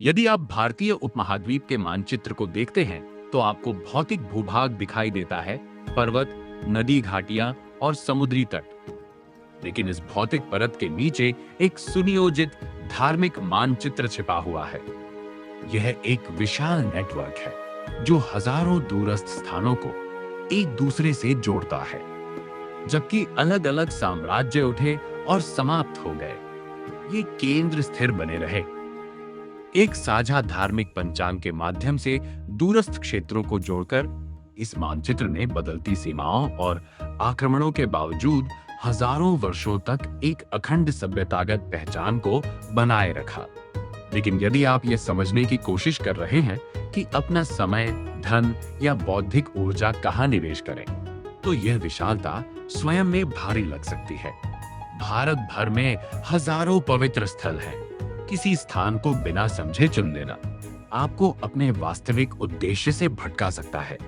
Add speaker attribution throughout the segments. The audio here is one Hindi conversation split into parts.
Speaker 1: यदि आप भारतीय उपमहाद्वीप के मानचित्र को देखते हैं तो आपको भौतिक भूभाग दिखाई देता है, पर्वत, नदी घाटियां और समुद्री तट। लेकिन इस भौतिक परत के नीचे एक सुनियोजित धार्मिक मानचित्र छिपा हुआ है। यह एक विशाल नेटवर्क है जो हजारों दूरस्थ स्थानों को एक दूसरे से जोड़ता है। जबकि अलग अलग साम्राज्य उठे और समाप्त हो गए, ये केंद्र स्थिर बने रहे। एक साझा धार्मिक पंचांग के माध्यम से दूरस्थ क्षेत्रों को जोड़कर इस मानचित्र ने बदलती सीमाओं और आक्रमणों के बावजूद हजारों वर्षों तक एक अखंड सभ्यतागत पहचान को बनाए रखा। लेकिन यदि आप यह समझने की कोशिश कर रहे हैं कि अपना समय, धन या बौद्धिक ऊर्जा कहां निवेश करें, तो यह विशालता स्वयं में भारी लग सकती है। भारत भर में हजारों पवित्र स्थल हैं। किसी स्थान को बिना समझे चुन लेना आपको अपने वास्तविक उद्देश्य से भटका सकता है।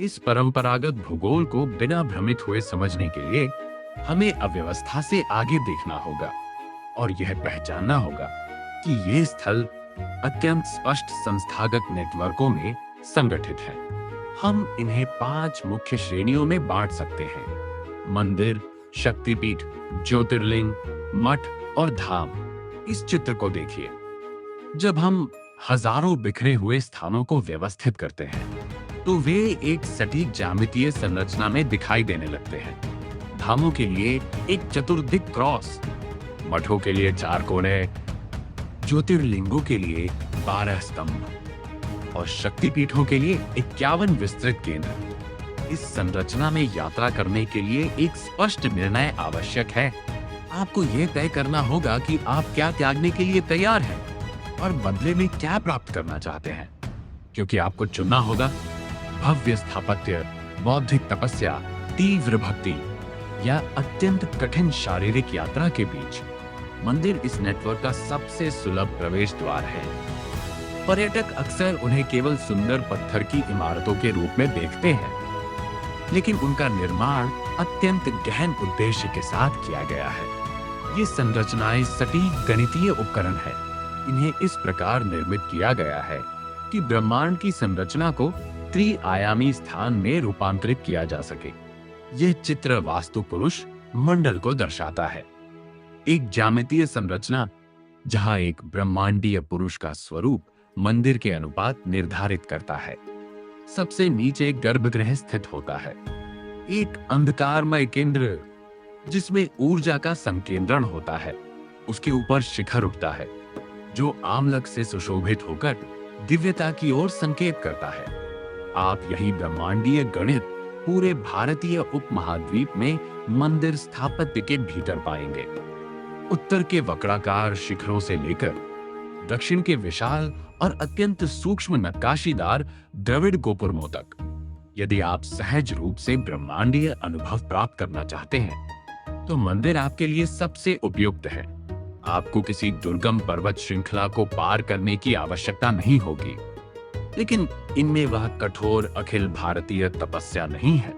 Speaker 1: इस परंपरागत भूगोल को बिना भ्रमित हुए समझने के लिए हमें अव्यवस्था से आगे देखना होगा और यह पहचानना होगा कि ये स्थल अत्यंत स्पष्ट संस्थागत नेटवर्कों में संगठित हैं। हम इन्हें 5 मुख्य श्रेणियों में बांट सकते हैं: मंदिर, शक्तिपीठ, ज्योतिर्लिंग, मठ और धाम। इस चित्र को देखिए। जब हम हजारों बिखरे हुए स्थानों को व्यवस्थित करते हैं तो वे एक सटीक ज्यामितीय संरचना में दिखाई देने लगते हैं। धामों के लिए एक चतुर्दिक क्रॉस, मठों के लिए 4 कोने, ज्योतिर्लिंगों के लिए 12 स्तंभ और शक्तिपीठों के लिए 51 विस्तृत केंद्र। इस संरचना में यात्रा करने के लिए एक स्पष्ट निर्णय आवश्यक है। आपको यह तय करना होगा कि आप क्या त्यागने के लिए तैयार हैं और बदले में क्या प्राप्त करना चाहते हैं, क्योंकि आपको चुनना होगा भव्य स्थापत्य, बौद्धिक तपस्या, तीव्र भक्ति या अत्यंत कठिन शारीरिक यात्रा के बीच। मंदिर इस नेटवर्क का सबसे सुलभ प्रवेश द्वार है। पर्यटक अक्सर उन्हें केवल सुंदर पत्थर की इमारतों के रूप में देखते हैं, लेकिन उनका निर्माण अत्यंत गहन उद्देश्य के साथ किया गया है। ये संरचनाएं सटीक गणितीय उपकरण है। इन्हें इस प्रकार निर्मित किया गया है कि ब्रह्मांड की संरचना को त्रिआयामी स्थान में रूपांतरित किया जा सके। यह चित्र वास्तु पुरुष मंडल को दर्शाता है, एक ज्यामितीय संरचना जहां एक ब्रह्मांडीय पुरुष का स्वरूप मंदिर के अनुपात निर्धारित करता है। सबसे नीचे गर्भगृह स्थित होता है, एक अंधकारमय केंद्र जिसमें ऊर्जा का संकेंद्रण होता है। उसके ऊपर शिखर उठता है जो आमलक से सुशोभित होकर दिव्यता की ओर संकेत करता है। आप यही ब्रह्मांडीय गणित पूरे भारतीय उपमहाद्वीप में मंदिर स्थापत्य के भीतर पाएंगे। उत्तर के वक्राकार शिखरों से लेकर दक्षिण के विशाल और अत्यंत सूक्ष्म नक्काशीदार द्रविड़ गोपुरमों तक। यदि आप सहज रूप से ब्रह्मांडीय अनुभव प्राप्त करना चाहते हैं तो मंदिर आपके लिए सबसे उपयुक्त है। आपको किसी दुर्गम पर्वत श्रृंखला को पार करने की आवश्यकता नहीं होगी, लेकिन इनमें वह कठोर अखिल भारतीय तपस्या नहीं है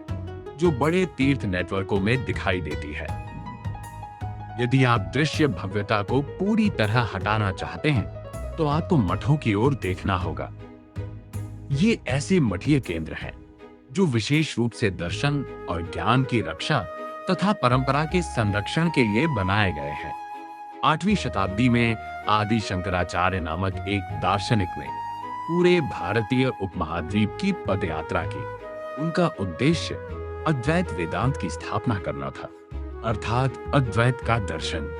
Speaker 1: जो बड़े तीर्थ नेटवर्कों में दिखाई देती है। यदि आप दृश्य भव्यता को पूरी तरह हटाना चाहते हैं तो आपको मठों की ओर देखना होगा। ये ऐसे मठीय केंद्र हैं जो विशेष रूप से दर्शन और ज्ञान की रक्षा तथा परंपरा के संरक्षण के लिए बनाए गए हैं। 8वीं शताब्दी में आदि शंकराचार्य नामक एक दार्शनिक ने पूरे भारतीय उपमहाद्वीप की पदयात्रा की। उनका उद्देश्य अद्वैत वेदांत की स्थापना करना था, अर्थात अद्वैत का दर्शन।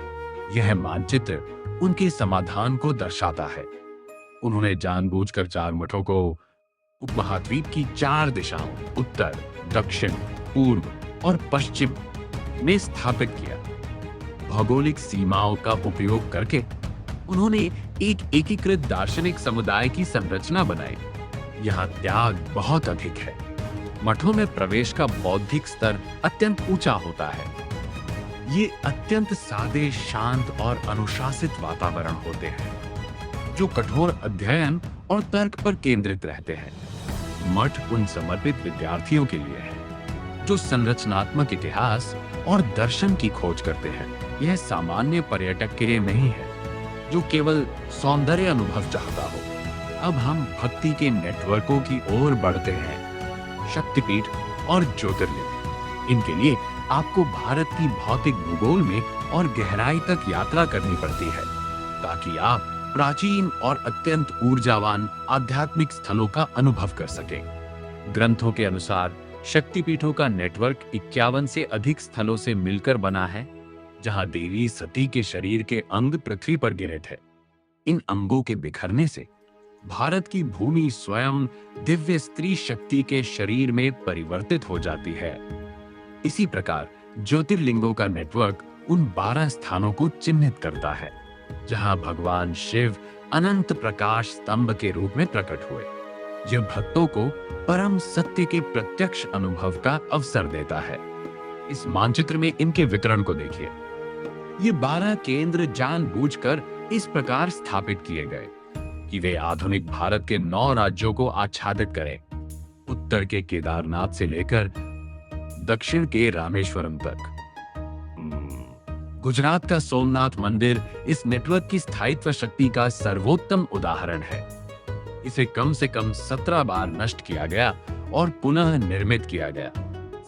Speaker 1: यह मानचित्र उनके समाधान को दर्शाता है। उन्होंने जानबूझकर 4 मठों को उपमहाद्वीप की 4 दिशाओं उत्तर, दक्षिण, पूर्व और पश्चिम में स्थापित किया। भौगोलिक सीमाओं का उपयोग करके उन्होंने एक एकीकृत दार्शनिक समुदाय की संरचना बनाई। यहाँ त्याग बहुत अधिक है। मठों में प्रवेश का बौद्धिक स्तर अत्यंत ऊंचा होता है। ये अत्यंत सादे, शांत और अनुशासित वातावरण होते हैं जो कठोर अध्ययन और तर्क पर केंद्रित रहते हैं। मठ उन समर्पित विद्यार्थियों के लिए है जो संरचनात्मक इतिहास और दर्शन की खोज करते हैं। यह सामान्य पर्यटक के लिए नहीं है जो केवल सौंदर्य अनुभव चाहता हो। अब हम भक्ति के नेटवर्कों की ओर बढ़ते हैं। शक्तिपीठ और ज्योतिर्लिंग, इनके लिए आपको भारत की भौतिक भूगोल में और गहराई तक यात्रा करनी पड़ती है ताकि आप प्राचीन और अत्यंत ऊर्जावान आध्यात्मिक स्थलों का अनुभव कर सकें। ग्रंथों के अनुसार शक्तिपीठों का नेटवर्क 51 से अधिक स्थलों से मिलकर बना है, जहां देवी सती के शरीर के अंग पृथ्वी पर गिरे थे। इन अंगों के बिखरने से भारत की भूमि स्वयं दिव्य स्त्री शक्ति के शरीर में परिवर्तित हो जाती है। इसी प्रकार ज्योतिर्लिंगों का नेटवर्क उन 12 स्थानों को चिन्हित करता है जहां भगवान शिव अनंत प्रकाश स्तंभ के रूप में प्रकट हुए। यह भक्तों को परम सत्य के प्रत्यक्ष अनुभव का अवसर देता है। इस मानचित्र में इनके वितरण को देखिए। ये 12 केंद्र जानबूझकर इस प्रकार स्थापित किए गए कि वे आधुनिक भारत के 9 राज्यों को आच्छादित करें, उत्तर के केदारनाथ से लेकर दक्षिण के रामेश्वरम तक। गुजरात का सोमनाथ मंदिर इस नेटवर्क की स्थायित्व शक्ति का सर्वोत्तम उदाहरण है। इसे कम से कम 17 बार नष्ट किया गया और पुनः निर्मित किया गया।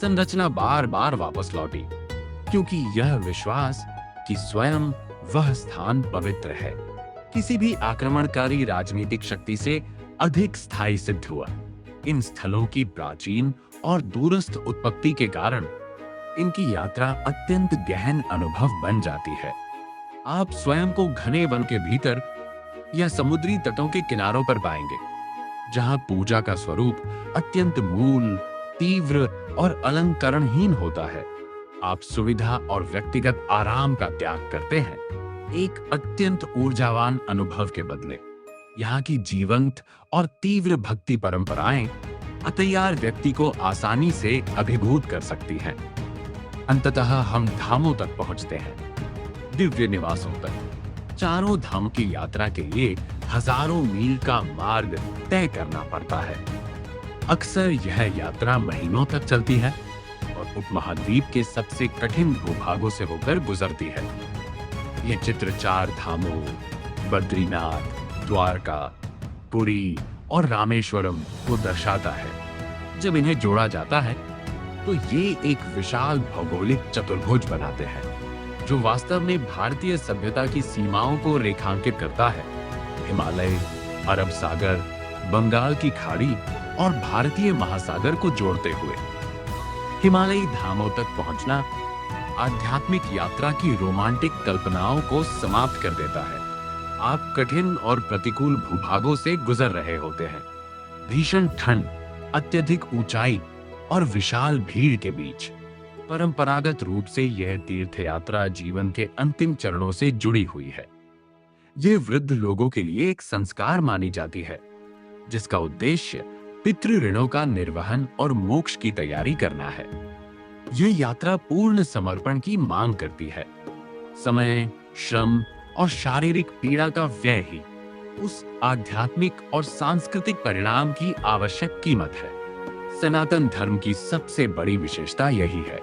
Speaker 1: संरचना बार बार वापस लौटी क्योंकि यह विश्वास कि स्वयं वह स्थान पवित्र है किसी भी आक्रमणकारी राजनीतिक शक्ति से अधिक स्थायी सिद्ध हुआ। इन स्थलों की प्राचीन और दूरस्थ उत्पत्ति के कारण इनकी यात्रा अत्यंत गहन अनुभव बन जाती है। आप स्वयं को घने वन के भीतर या समुद्री तटों के किनारों पर पाएंगे, जहां पूजा का स्वरूप अत्यंत मूल, तीव्र और अलंकरणहीन होता है। आप सुविधा और व्यक्तिगत आराम का त्याग करते हैं, एक अत्यंत ऊर्जावान अनुभव के बदले। यहाँ की जीवंत और तीव्र भक्ति परंपराएं अतैयार व्यक्ति को आसानी से अभिभूत कर सकती हैं। अंततः हम धामों तक पहुंचते हैं, दिव्य निवासों तक। चारों धाम की यात्रा के लिए हजारों मील का मार्ग तय करना पड़ता है। अक्सर यह यात्रा महीनों तक चलती है और उपमहाद्वीप के सबसे कठिन भूभागों से होकर गुजरती है। यह चित्र 4 धामों बद्रीनाथ, द्वारका, पुरी और रामेश्वरम को दर्शाता है। जब इन्हें जोड़ा जाता है तो ये एक विशाल भौगोलिक चतुर्भुज बनाते हैं जो वास्तव में भारतीय सभ्यता की सीमाओं को रेखांकित करता है। हिमालय, अरब सागर, बंगाल की खाड़ी और भारतीय महासागर को जोड़ते हुए हिमालयी धामों तक पहुंचना आध्यात्मिक यात्रा की रोमांटिक कल्पनाओं को समाप्त कर देता है। आप कठिन और प्रतिकूल भूभागों से गुजर रहे होते हैं, भीषण ठंड, अत्यधिक ऊंचाई और विशाल भीड़ के बीच। परंपरागत रूप से यह तीर्थ यात्रा जीवन के अंतिम चरणों से जुड़ी हुई है। यह वृद्ध लोगों के लिए एक संस्कार मानी जाती है जिसका उद्देश्य पितृ ऋणों का निर्वहन और मोक्ष की तैयारी करना है। यह यात्रा पूर्ण समर्पण की मांग करती है। समय, श्रम और शारीरिक पीड़ा का व्यय ही उस आध्यात्मिक और सांस्कृतिक परिणाम की आवश्यक कीमत है। सनातन धर्म की सबसे बड़ी विशेषता यही है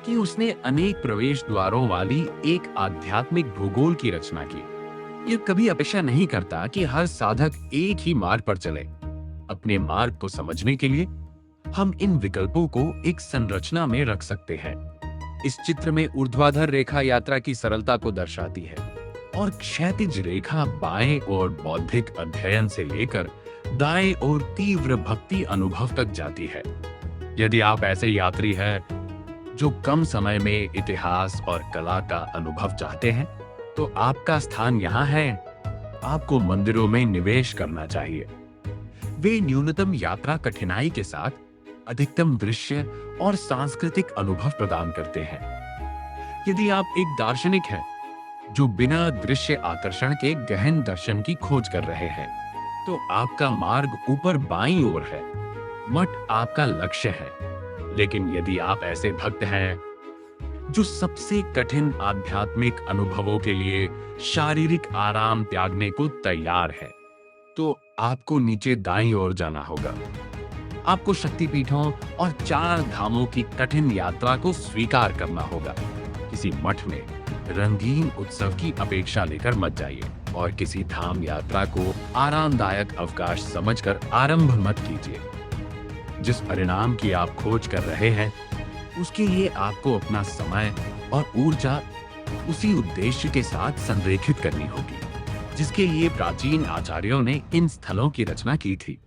Speaker 1: कि उसने अनेक प्रवेश द्वारों वाली एक आध्यात्मिक भूगोल की रचना की। यह कभी अपेक्षा नहीं करता कि हर साधक एक ही मार्ग पर चले। अपने मार्ग को समझने के लिए हम इन विकल्पों को एक संरचना में रख सकते हैं। इस चित्र में ऊर्ध्वाधर रेखा यात्रा की सरलता को दर्शाती है और क्षैतिज रेखा बाएं और बौद्धिक अध्ययन से लेकर दाएं और तीव्र भक्ति अनुभव तक जाती है। यदि आप ऐसे यात्री हैं जो कम समय में इतिहास और कला का अनुभव चाहते हैं, तो आपका स्थान यहाँ है। आपको मंदिरों में निवेश करना चाहिए। वे न्यूनतम यात्रा कठिनाई के साथ अधिकतम दृश्य और सांस्कृतिक अनुभव प्रदान करते हैं। यदि आप एक दार्शनिक हैं जो बिना दृश्य आकर्षण के गहन दर्शन की खोज कर रहे हैं, तो आपका मार्ग ऊपर बाईं ओर है। मठ आपका लक्ष्य है। लेकिन यदि आप ऐसे भक्त हैं जो सबसे कठिन आध्यात्मिक अनुभवों के लिए शारीरिक आराम त्यागने को तैयार है, तो आपको नीचे दाईं ओर जाना होगा। आपको शक्तिपीठों और 4 धामों की कठिन यात्रा को स्वीकार करना होगा। किसी मठ में रंगीन उत्सव की अपेक्षा लेकर मत जाइए और किसी धाम यात्रा को आरामदायक अवकाश समझकर आरंभ मत कीजिए। जिस परिणाम की आप खोज कर रहे हैं, उसके लिए आपको अपना समय और ऊर्जा उसी उद्देश्य के साथ संरेखित करनी होगी जिसके लिए प्राचीन आचार्यों ने इन स्थलों की रचना की थी।